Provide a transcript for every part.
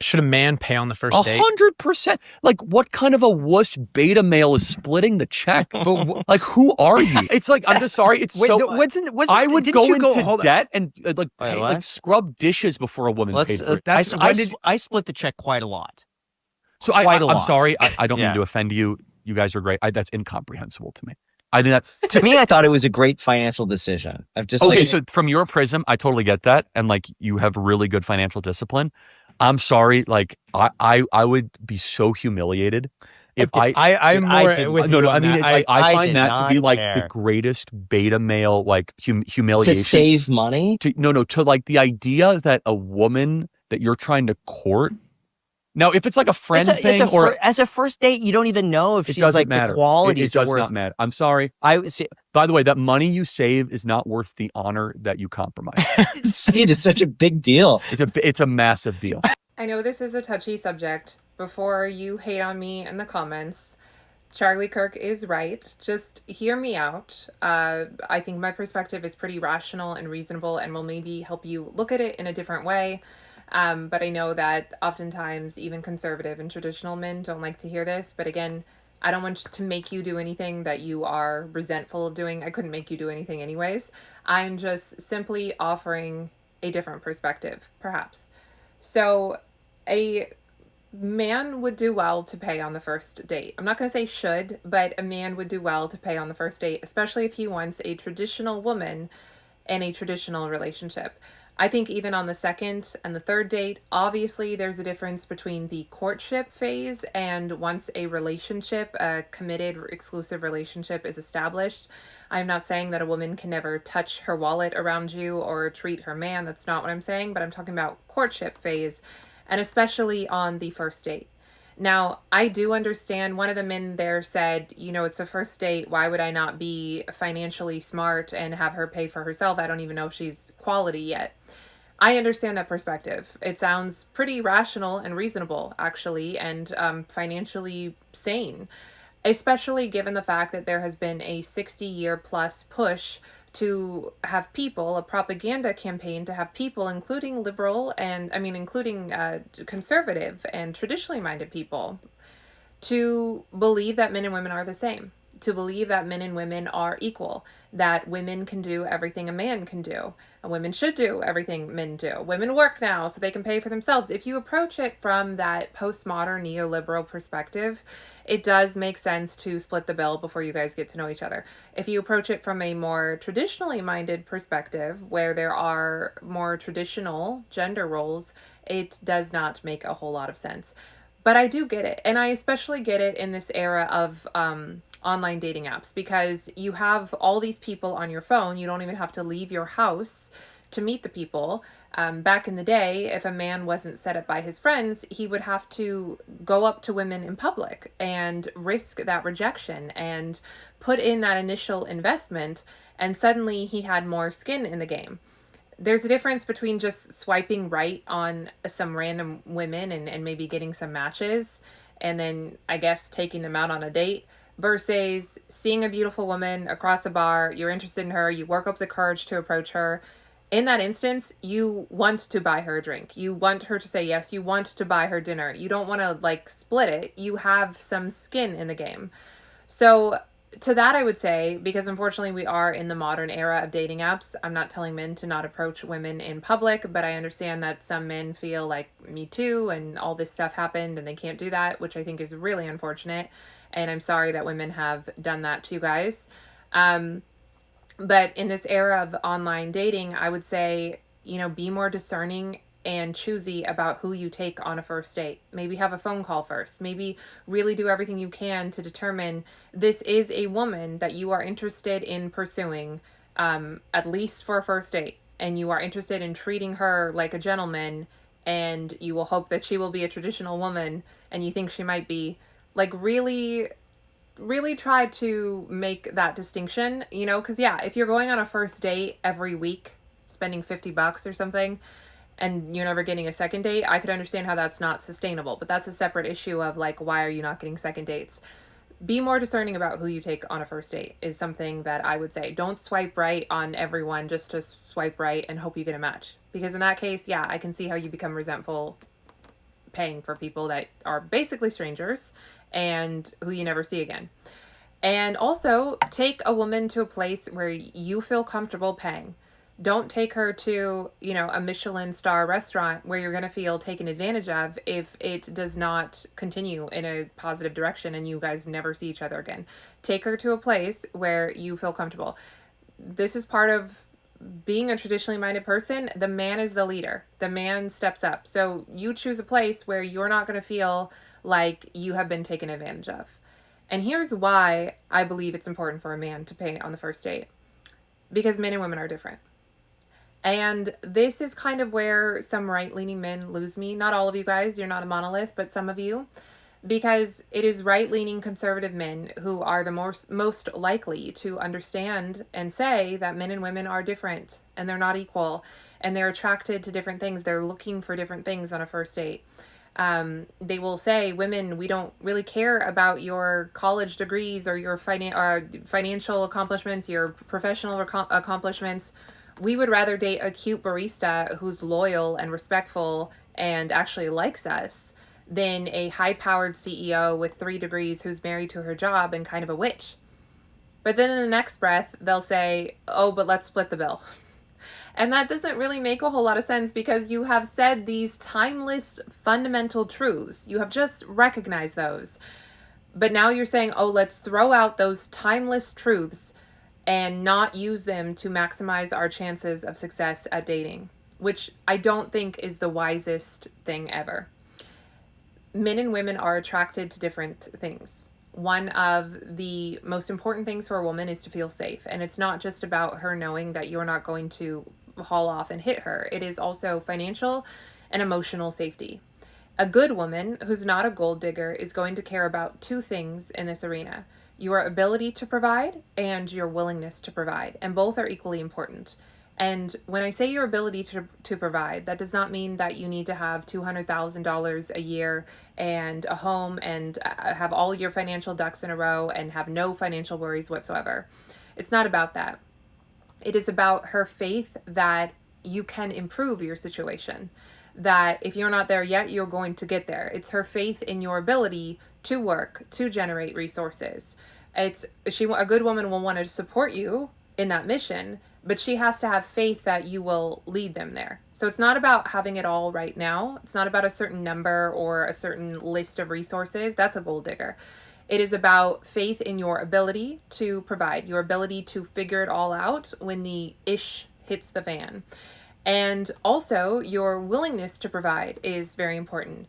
Should a man pay on the first date? 100%. Like, what kind of a wuss beta male is splitting the check? Like, who are you? It's like, I'm just sorry. It's Wait, so. I would go into debt and like scrub dishes before a woman paid for it. I split the check quite a lot. So I'm sorry. I don't mean to offend you. You guys are great. That's incomprehensible to me. I think that's to me. I thought it was a great financial decision. I've just so from your prism, I totally get that, and like you have really good financial discipline. I'm sorry, like I would be so humiliated if I'm more with you. No, I mean, it's like I find that to be like care. the greatest beta male like humiliation To save money. To like the idea that a woman that you're trying to court. Now, if it's like a friend thing, or as a first date, you don't even know if it she's doesn't like matter. the qualities. It does not matter. I'm sorry. By the way, that money you save is not worth the honor that you compromise. It is such a big deal. It's a massive deal. I know this is a touchy subject. Before you hate on me in the comments, Charlie Kirk is right. Just hear me out. I think my perspective is pretty rational and reasonable and will maybe help you look at it in a different way. But I know that oftentimes even conservative and traditional men don't like to hear this. But again, I don't want to make you do anything that you are resentful of doing. I couldn't make you do anything anyways. I'm just simply offering a different perspective, perhaps. So a man would do well to pay on the first date. I'm not going to say should, but a man would do well to pay on the first date, especially if he wants a traditional woman in a traditional relationship. I think even on the second and the third date, obviously there's a difference between the courtship phase and once a relationship, a committed exclusive relationship is established. I'm not saying that a woman can never touch her wallet around you or treat her man. That's not what I'm saying, but I'm talking about courtship phase, and especially on the first date. Now, I do understand one of the men there said, it's a first date. Why would I not be financially smart and have her pay for herself? I don't even know if she's quality yet. I understand that perspective. It sounds pretty rational and reasonable, actually, and financially sane, especially given the fact that there has been a 60-year plus push to have people, a propaganda campaign to have people, including including conservative and traditionally minded people, to believe that men and women are the same, to believe that men and women are equal, that women can do everything a man can do, and women should do everything men do. Women work now so they can pay for themselves. If you approach it from that postmodern neoliberal perspective, it does make sense to split the bill before you guys get to know each other. If you approach it from a more traditionally minded perspective, where there are more traditional gender roles, it does not make a whole lot of sense. But I do get it. And I especially get it in this era of online dating apps, because you have all these people on your phone. You don't even have to leave your house to meet the people. Back in the day, if a man wasn't set up by his friends, he would have to go up to women in public and risk that rejection and put in that initial investment. And suddenly he had more skin in the game. There's a difference between just swiping right on some random women and maybe getting some matches and then, I guess, taking them out on a date, versus seeing a beautiful woman across a bar, you're interested in her, you work up the courage to approach her. In that instance, you want to buy her a drink. You want her to say yes. You want to buy her dinner. You don't want to split it. You have some skin in the game. So to that, I would say, because unfortunately we are in the modern era of dating apps, I'm not telling men to not approach women in public, but I understand that some men feel like Me Too and all this stuff happened and they can't do that, which I think is really unfortunate. And I'm sorry that women have done that to you guys. But in this era of online dating, I would say, be more discerning and choosy about who you take on a first date. Maybe have a phone call first. Maybe really do everything you can to determine this is a woman that you are interested in pursuing, at least for a first date. And you are interested in treating her like a gentleman, and you will hope that she will be a traditional woman, and you think she might be. Really try to make that distinction, because if you're going on a first date every week, spending $50 or something, and you're never getting a second date, I could understand how that's not sustainable. But that's a separate issue of why are you not getting second dates? Be more discerning about who you take on a first date is something that I would say. Don't swipe right on everyone just to swipe right and hope you get a match. Because in that case, I can see how you become resentful paying for people that are basically strangers and who you never see again. And also take a woman to a place where you feel comfortable paying. Don't take her to, a Michelin star restaurant where you're going to feel taken advantage of if it does not continue in a positive direction and you guys never see each other again. Take her to a place where you feel comfortable. This is part of being a traditionally minded person. The man is the leader. The man steps up. So you choose a place where you're not going to feel like you have been taken advantage of. And here's why I believe it's important for a man to pay on the first date. Because men and women are different. And this is kind of where some right-leaning men lose me. Not all of you guys, you're not a monolith, but some of you. Because it is right-leaning conservative men who are the most likely to understand and say that men and women are different and they're not equal and they're attracted to different things. They're looking for different things on a first date. They will say, women, we don't really care about your college degrees or your financial accomplishments, your professional accomplishments. We would rather date a cute barista who's loyal and respectful and actually likes us than a high-powered CEO with 3 degrees who's married to her job and kind of a witch. But then in the next breath, they'll say, oh, but let's split the bill. And that doesn't really make a whole lot of sense because you have said these timeless fundamental truths. You have just recognized those. But now you're saying, oh, let's throw out those timeless truths and not use them to maximize our chances of success at dating, which I don't think is the wisest thing ever. Men and women are attracted to different things. One of the most important things for a woman is to feel safe. And it's not just about her knowing that you're not going to haul off and hit her. It is also financial and emotional safety. A good woman who's not a gold digger is going to care about 2 things in this arena: your ability to provide and your willingness to provide. And both are equally important. And when I say your ability to provide, that does not mean that you need to have $200,000 a year and a home and have all your financial ducks in a row and have no financial worries whatsoever. It's not about that. It is about her faith that you can improve your situation, that if you're not there yet, you're going to get there. It's her faith in your ability to work, to generate resources. A good woman will want to support you in that mission, but she has to have faith that you will lead them there. So it's not about having it all right now. It's not about a certain number or a certain list of resources. That's a gold digger. It is about faith in your ability to provide, your ability to figure it all out when the ish hits the fan. And also your willingness to provide is very important.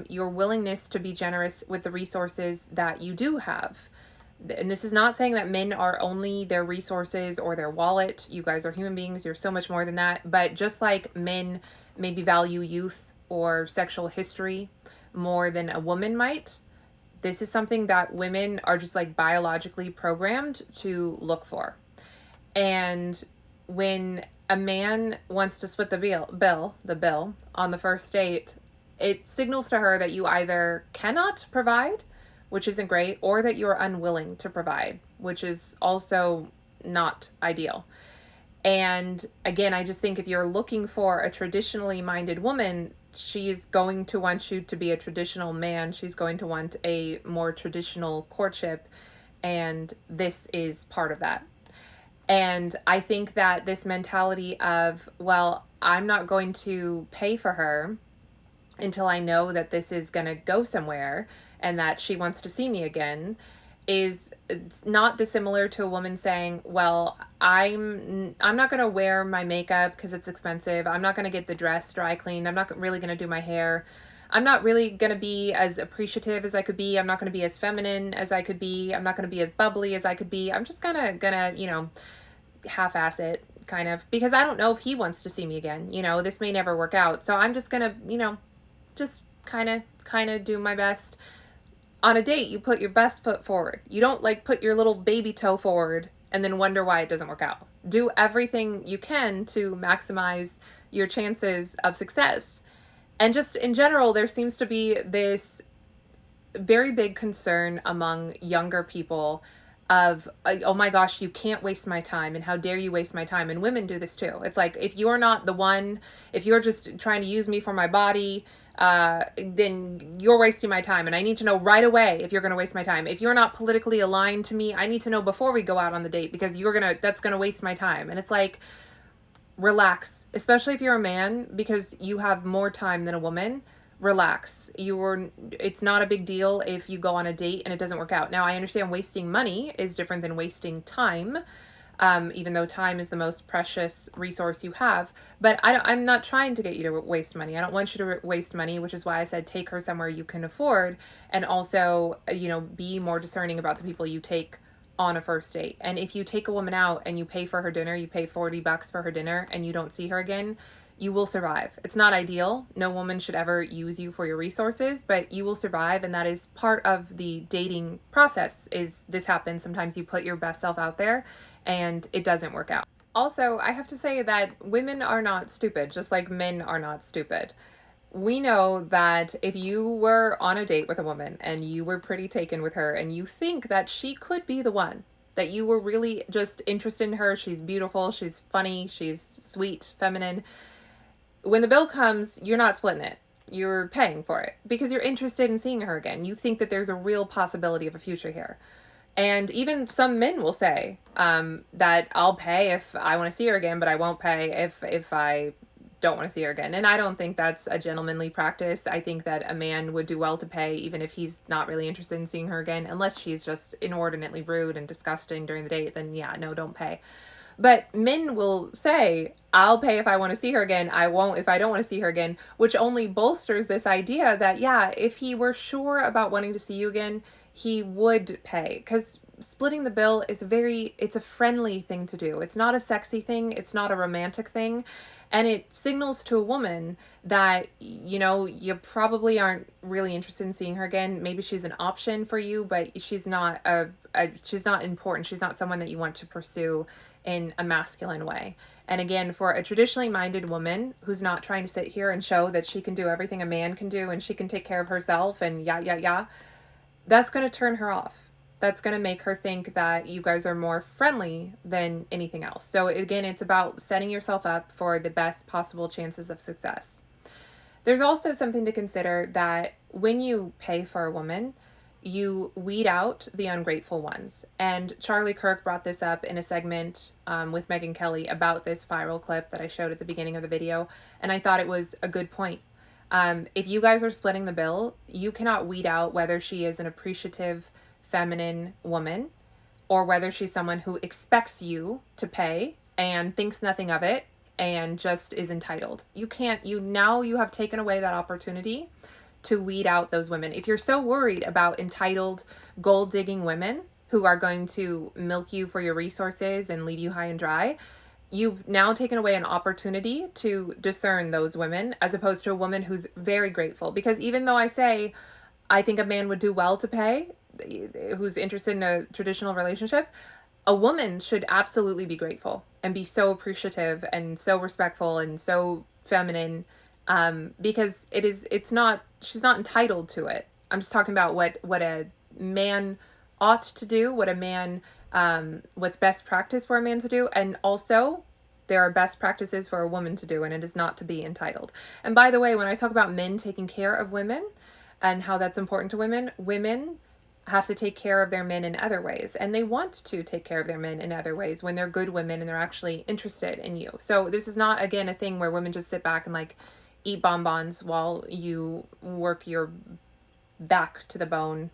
Your willingness to be generous with the resources that you do have. And this is not saying that men are only their resources or their wallet. You guys are human beings. You're so much more than that. But just like men maybe value youth or sexual history more than a woman might, this is something that women are just like biologically programmed to look for. And when a man wants to split the bill on the first date, it signals to her that you either cannot provide, which isn't great, or that you're unwilling to provide, which is also not ideal. And again, I just think if you're looking for a traditionally minded woman, she's going to want you to be a traditional man. She's going to want a more traditional courtship. And this is part of that. And I think that this mentality of, well, I'm not going to pay for her until I know that this is going to go somewhere and that she wants to see me again, it's not dissimilar to a woman saying, well, I'm not going to wear my makeup because it's expensive. I'm not going to get the dress dry cleaned. I'm not really going to do my hair. I'm not really going to be as appreciative as I could be. I'm not going to be as feminine as I could be. I'm not going to be as bubbly as I could be. I'm just gonna half-ass it, kind of, because I don't know if he wants to see me again. This may never work out. So I'm just gonna, just kind of do my best. On a date, you put your best foot forward. You don't put your little baby toe forward and then wonder why it doesn't work out. Do everything you can to maximize your chances of success. And just in general, there seems to be this very big concern among younger people of, oh my gosh, you can't waste my time, and how dare you waste my time. And women do this too. It's like, if you're not the one, if you're just trying to use me for my body, then you're wasting my time. And I need to know right away if you're going to waste my time. If you're not politically aligned to me, I need to know before we go out on the date, because that's going to waste my time. And it's like, relax, especially if you're a man, because you have more time than a woman. Relax. It's not a big deal if you go on a date and it doesn't work out. Now, I understand wasting money is different than wasting time. Even though time is the most precious resource you have. But I'm not trying to get you to waste money. I don't want you to waste money, which is why I said take her somewhere you can afford, and also, be more discerning about the people you take on a first date. And if you take a woman out and you pay for her dinner, you pay $40 for her dinner, and you don't see her again, you will survive. It's not ideal. No woman should ever use you for your resources, but you will survive, and that is part of the dating process. Is this happens. Sometimes you put your best self out there and it doesn't work out. Also, I have to say that women are not stupid, just like men are not stupid. We know that if you were on a date with a woman and you were pretty taken with her and you think that she could be the one, that you were really just interested in her, she's beautiful, she's funny, she's sweet, feminine, when the bill comes, you're not splitting it. You're paying for it because you're interested in seeing her again. You think that there's a real possibility of a future here. And even some men will say that I'll pay if I want to see her again, but I won't pay if I don't want to see her again. And I don't think that's a gentlemanly practice. I think that a man would do well to pay even if he's not really interested in seeing her again, unless she's just inordinately rude and disgusting during the date. Then yeah, no, don't pay. But men will say, I'll pay if I want to see her again. I won't if I don't want to see her again, which only bolsters this idea that, yeah, if he were sure about wanting to see you again, he would pay. Because splitting the bill is it's a friendly thing to do. It's not a sexy thing. It's not a romantic thing. And it signals to a woman that, you probably aren't really interested in seeing her again. Maybe she's an option for you, but she's not she's not important. She's not someone that you want to pursue in a masculine way. And again, for a traditionally minded woman who's not trying to sit here and show that she can do everything a man can do and she can take care of herself and that's going to turn her off. That's going to make her think that you guys are more friendly than anything else. So again, it's about setting yourself up for the best possible chances of success. There's also something to consider that when you pay for a woman, you weed out the ungrateful ones. And Charlie Kirk brought this up in a segment with Megyn Kelly about this viral clip that I showed at the beginning of the video. And I thought it was a good point. If you guys are splitting the bill, you cannot weed out whether she is an appreciative, feminine woman or whether she's someone who expects you to pay and thinks nothing of it and just is entitled. You have taken away that opportunity to weed out those women. If you're so worried about entitled, gold-digging women who are going to milk you for your resources and leave you high and dry, you've now taken away an opportunity to discern those women as opposed to a woman who's very grateful. Because even though I say I think a man would do well to pay, who's interested in a traditional relationship, a woman should absolutely be grateful and be so appreciative and so respectful and so feminine, because she's not entitled to it. I'm just talking about what a man ought to do, what's best practice for a man to do. And also there are best practices for a woman to do, and it is not to be entitled. And by the way, when I talk about men taking care of women and how that's important to women have to take care of their men in other ways. And they want to take care of their men in other ways when they're good women and they're actually interested in you. So this is not, again, a thing where women just sit back and eat bonbons while you work your back to the bone,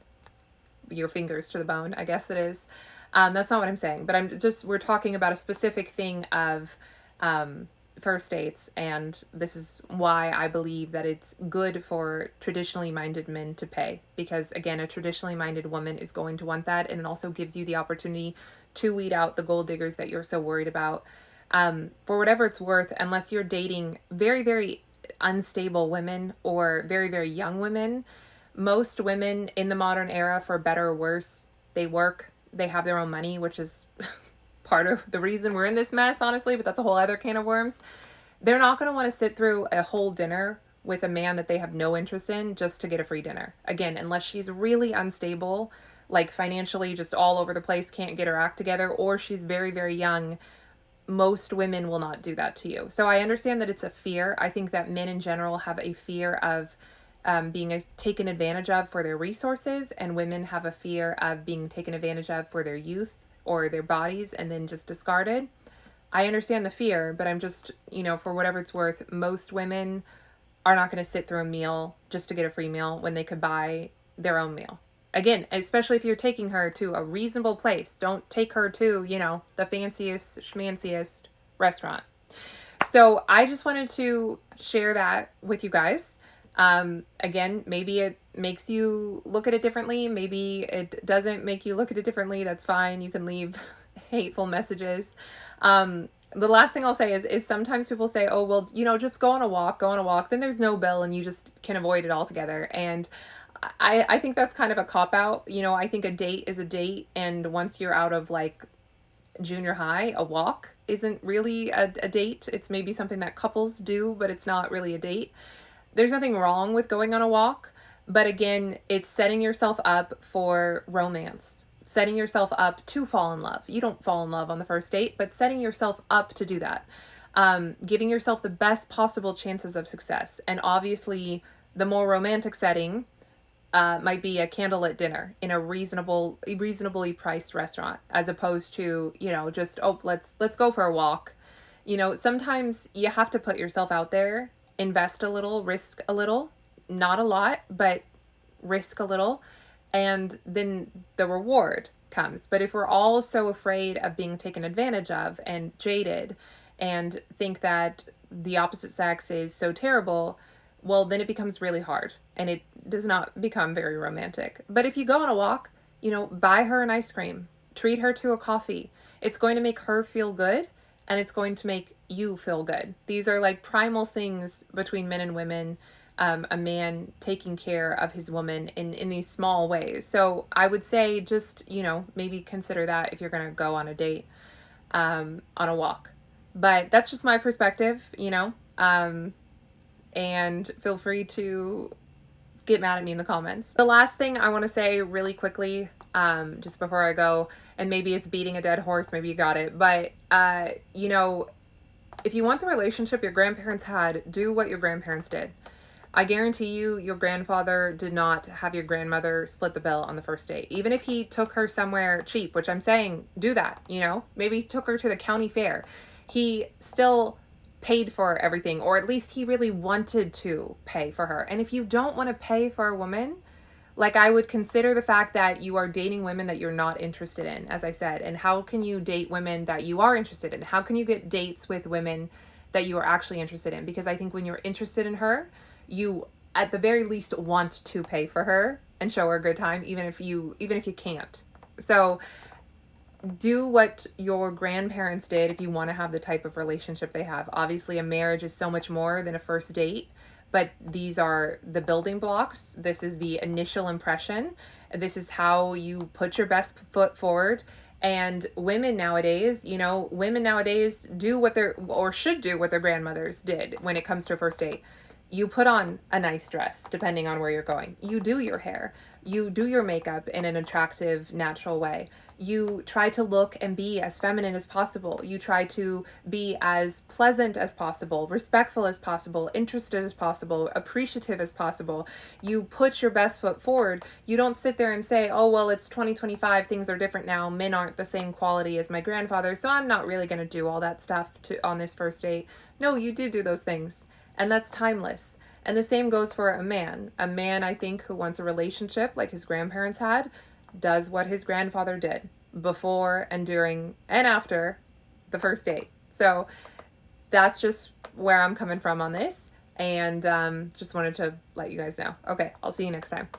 your fingers to the bone, I guess it is. That's not what I'm saying, but we're talking about a specific thing of first dates, and this is why I believe that it's good for traditionally minded men to pay, because again, a traditionally minded woman is going to want that, and it also gives you the opportunity to weed out the gold diggers that you're so worried about. For whatever it's worth, unless you're dating very, very unstable women or very, very young women, most women in the modern era, for better or worse, they work, they have their own money, which is part of the reason we're in this mess, honestly, but that's a whole other can of worms. They're not going to want to sit through a whole dinner with a man that they have no interest in just to get a free dinner. Again, unless she's really unstable, financially just all over the place, can't get her act together, or she's very, very young, most women will not do that to you. So I understand that it's a fear. I think that men in general have a fear of being taken advantage of for their resources, and women have a fear of being taken advantage of for their youth or their bodies and then just discarded. I understand the fear, but I'm just, for whatever it's worth, most women are not going to sit through a meal just to get a free meal when they could buy their own meal. Again, especially if you're taking her to a reasonable place. Don't take her to, the fanciest, schmanciest restaurant. So I just wanted to share that with you guys. Again, maybe it makes you look at it differently. Maybe it doesn't make you look at it differently. That's fine. You can leave hateful messages. The last thing I'll say is sometimes people say, oh, well, just go on a walk. Then there's no bill and you just can avoid it altogether. And I think that's kind of a cop-out. I think a date is a date. And once you're out of like junior high, a walk isn't really a date. It's maybe something that couples do, but it's not really a date. There's nothing wrong with going on a walk. But again, it's setting yourself up for romance. Setting yourself up to fall in love. You don't fall in love on the first date, but setting yourself up to do that. Giving yourself the best possible chances of success. And obviously, the more romantic setting might be a candlelit dinner in a reasonably priced restaurant, as opposed to, just, oh, let's go for a walk. Sometimes you have to put yourself out there, invest a little, risk a little, not a lot, but risk a little. And then the reward comes. But if we're all so afraid of being taken advantage of and jaded and think that the opposite sex is so terrible, well, then it becomes really hard and it does not become very romantic. But if you go on a walk, buy her an ice cream, treat her to a coffee. It's going to make her feel good and it's going to make you feel good. These are like primal things between men and women. A man taking care of his woman in these small ways. So I would say just, maybe consider that if you're going to go on a date, on a walk. But that's just my perspective, and feel free to get mad at me in the comments. The last thing I want to say really quickly, just before I go, and maybe it's beating a dead horse, maybe you got it, but, if you want the relationship your grandparents had, do what your grandparents did. I guarantee you, your grandfather did not have your grandmother split the bill on the first date. Even if he took her somewhere cheap, which I'm saying, do that, Maybe he took her to the county fair. He still paid for everything, or at least he really wanted to pay for her. And if you don't want to pay for a woman, like I would consider the fact that you are dating women that you're not interested in, as I said. And how can you date women that you are interested in? How can you get dates with women that you are actually interested in? Because I think when you're interested in her, you at the very least want to pay for her and show her a good time, even if you can't. So do what your grandparents did if you want to have the type of relationship they have. Obviously, a marriage is so much more than a first date, but these are the building blocks. This is the initial impression. This is how you put your best foot forward. And women nowadays do what should do what their grandmothers did when it comes to a first date. You put on a nice dress, depending on where you're going. You do your hair. You do your makeup in an attractive, natural way. You try to look and be as feminine as possible. You try to be as pleasant as possible, respectful as possible, interested as possible, appreciative as possible. You put your best foot forward. You don't sit there and say, oh, well, it's 2025. Things are different now. Men aren't the same quality as my grandfather, so I'm not really going to do all that stuff on this first date. No, you do those things. And that's timeless. And the same goes for a man. A man, I think, who wants a relationship like his grandparents had, does what his grandfather did before and during and after the first date. So that's just where I'm coming from on this. And just wanted to let you guys know. Okay, I'll see you next time.